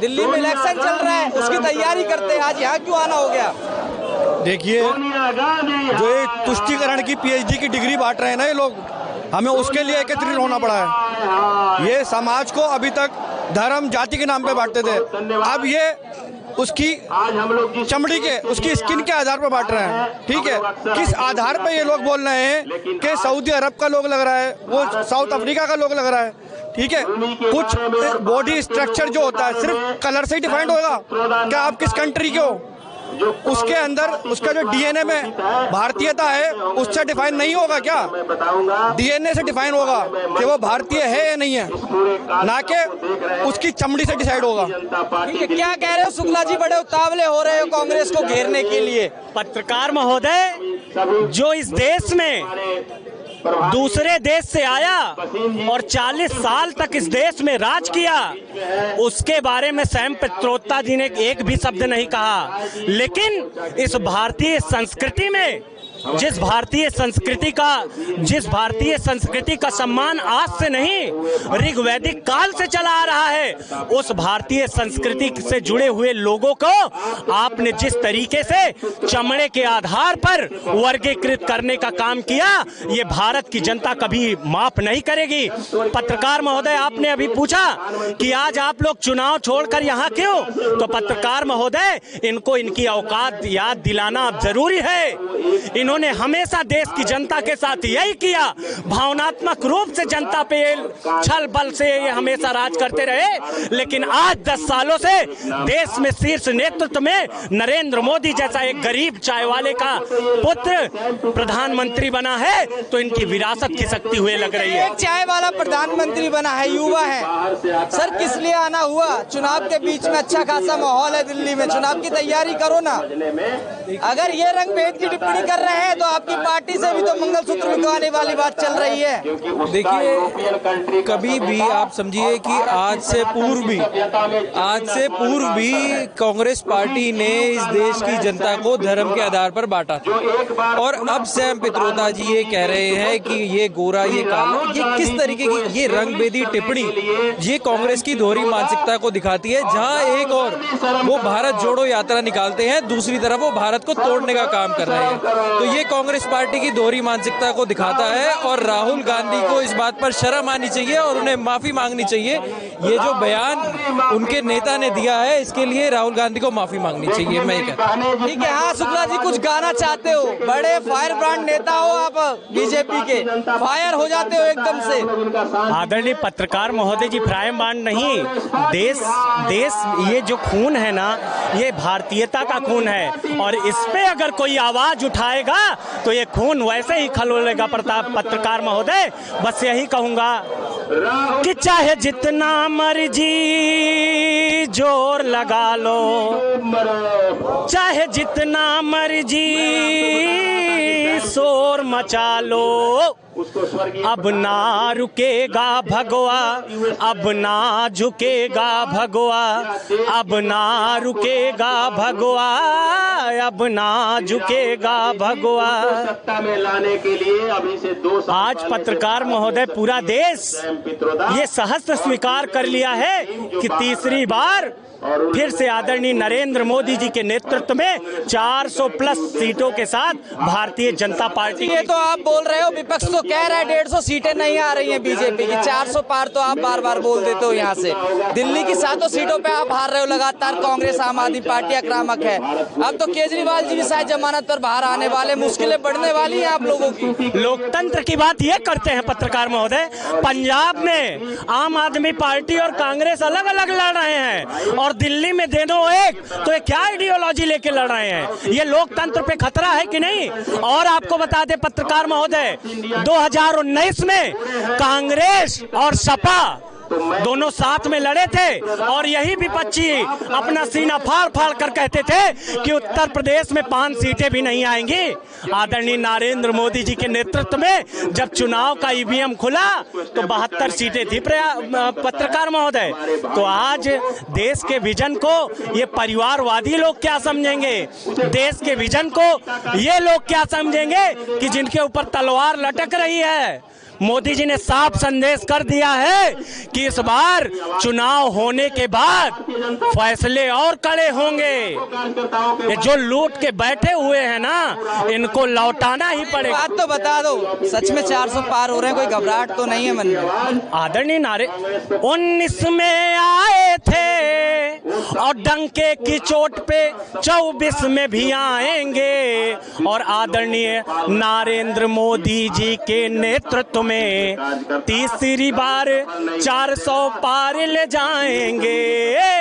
दिल्ली में इलेक्शन चल रहा है, उसकी तैयारी करते हैं, आज यहाँ क्यों आना हो गया? देखिए, जो ये तुष्टीकरण की पीएचडी की डिग्री बांट रहे हैं ना ये लोग, हमें उसके लिए एकत्रित होना पड़ा है। ये समाज को अभी तक धर्म जाति के नाम पे बांटते थे, अब ये उसकी चमड़ी के, उसकी स्किन के आधार पर बांट रहे हैं। ठीक है, किस आधार पर ये लोग बोल रहे हैं कि सऊदी अरब का लोग लग रहा है, वो साउथ अफ्रीका का लोग लग रहा है। ठीक है, कुछ बॉडी स्ट्रक्चर जो होता है सिर्फ कलर से ही डिफाइंड होगा क्या आप किस कंट्री के हो? उसके अंदर उसका जो डीएनए में भारतीयता है उससे डिफाइन नहीं होगा क्या? डीएनए से डिफाइन होगा कि वो भारतीय है या नहीं है, ना कि उसकी चमड़ी से डिसाइड होगा। क्या कह रहे हो शुक्ला जी, बड़े उतावले हो रहे हो कांग्रेस को घेरने के लिए? पत्रकार महोदय, जो इस देश में दूसरे देश से आया और 40 साल तक इस देश में राज किया, उसके बारे में सैम पित्रोदा जी ने एक भी शब्द नहीं कहा। लेकिन इस भारतीय संस्कृति में जिस भारतीय संस्कृति का सम्मान आज से नहीं ऋग्वैदिक काल से चला आ रहा है, उस भारतीय संस्कृति से जुड़े हुए लोगों को आपने जिस तरीके से चमड़े के आधार पर वर्गीकृत करने का काम किया, ये भारत की जनता कभी माफ नहीं करेगी। पत्रकार महोदय, आपने अभी पूछा कि आज आप लोग चुनाव छोड़कर यहाँ क्यों, तो पत्रकार महोदय, इनको इनकी औकात याद दिलाना जरूरी है। इन्होंने हमेशा देश की जनता के साथ यही किया, भावनात्मक रूप से जनता पे छल बल से ये हमेशा राज करते रहे। लेकिन आज 10 सालों से देश में शीर्ष नेतृत्व में नरेंद्र मोदी जैसा एक गरीब चाय वाले का पुत्र प्रधानमंत्री बना है, तो इनकी विरासत खिसकती हुई लग रही है। एक चाय वाला प्रधानमंत्री बना है, युवा है। सर, किस लिए आना हुआ? चुनाव के बीच में अच्छा खासा माहौल है दिल्ली में, चुनाव की तैयारी करो ना। अगर ये रंग भेद की टिप्पणी कर रहे हैं तो आपकी पार्टी से भी तो मंगलसूत्र बिकवाने वाली बात चल रही है। देखिए, कभी भी आप समझिए कि आज से पूर्व भी कांग्रेस पार्टी ने इस देश की जनता को धर्म के आधार पर बांटा था, और अब सैम पित्रोदा जी ये कह रहे हैं कि ये गोरा, ये काला, ये किस तरीके की ये रंगभेदी टिप्पणी ये कांग्रेस की दोहरी मानसिकता को दिखाती है। जहां एक और वो भारत जोड़ो यात्रा निकालते हैं, दूसरी तरफ वो भारत को तोड़ने का काम कर रहे हैं। तो ये कांग्रेस पार्टी की दोहरी मानसिकता को दिखाता है, और राहुल गांधी को इस बात पर शर्म आनी चाहिए और उन्हें माफी मांगनी चाहिए। ये जो बयान उनके नेता ने दिया है, इसके लिए राहुल गांधी को माफी मांगनी चाहिए, मैं ये कहता हूं। ठीक है, हाँ शुक्ला जी, कुछ गाना चाहते हो? बड़े फायर ब्रांड नेता हो आप बीजेपी के, फायर हो जाते हो एकदम से। आदरणीय पत्रकार महोदय जी, फायर ब्रांड नहीं, देश ये जो खून है ना, ये भारतीयता का खून है, और इस पे अगर कोई आवाज उठाएगा तो ये खून वैसे ही खौलेगा। पत्रकार महोदय, बस यही कहूंगा कि चाहे जितना मर्जी जोर लगा लो, चाहे जितना मर्जी शोर मचा लो, अब ना रुकेगा भगवा, अब ना झुकेगा भगवा, अब ना रुकेगा भगवा, अब ना झुकेगा भगवा। आज पत्रकार महोदय, पूरा देश ये सहस्त्र स्वीकार कर लिया है कि तीसरी बार फिर से आदरणीय नरेंद्र मोदी जी के नेतृत्व में 400 प्लस सीटों के साथ भारतीय जनता पार्टी। ये तो आप बोल रहे हो, विपक्ष तो कह रहा है 150 सीटें नहीं आ रही हैं बीजेपी की, 400 पार तो आप बार बार बोल देते हो। यहाँ से दिल्ली की 7 सीटों पे आप हार रहे हो लगातार। कांग्रेस, आम आदमी पार्टी आक्रामक है। अब तो केजरीवाल जी भी शायद जमानत पर बाहर आने वाले, मुश्किलें बढ़ने वाली हैं आप लोगों की। लोकतंत्र की बात ये करते हैं पत्रकार महोदय, पंजाब में आम आदमी पार्टी और कांग्रेस अलग अलग लड़ रहे हैं, और दिल्ली में दोनों एक, तो ये क्या आइडियोलॉजी लेके लड़ रहे हैं? ये लोकतंत्र पे खतरा है कि नहीं? और आपको बता दें पत्रकार महोदय, 2019 में कांग्रेस और सपा दोनों साथ में लड़े थे, और यही विपक्षी अपना सीना फाड़ फाड़ कर कहते थे कि उत्तर प्रदेश में 5 सीटें भी नहीं आएंगी। आदरणीय नरेंद्र मोदी जी के नेतृत्व में जब चुनाव का ईवीएम खुला तो 72 सीटें थी पत्रकार महोदय। तो आज देश के विजन को ये परिवारवादी लोग क्या समझेंगे? देश के विजन को ये लोग क्या समझेंगे कि जिनके ऊपर तलवार लटक रही है? मोदी जी ने साफ संदेश कर दिया है कि इस बार चुनाव होने के बाद फैसले और कड़े होंगे। ये जो लूट के बैठे हुए हैं ना, इनको लौटाना ही पड़ेगा। बात तो बता दो, सच में 400 पार हो रहे हैं, कोई घबराहट तो नहीं है मन में? आदरणीय नारे 19 में आए थे और डंके की चोट पे 24 में भी आएंगे, और आदरणीय नरेंद्र मोदी जी के नेतृत्व में तीसरी बार 400 पार ले जाएंगे।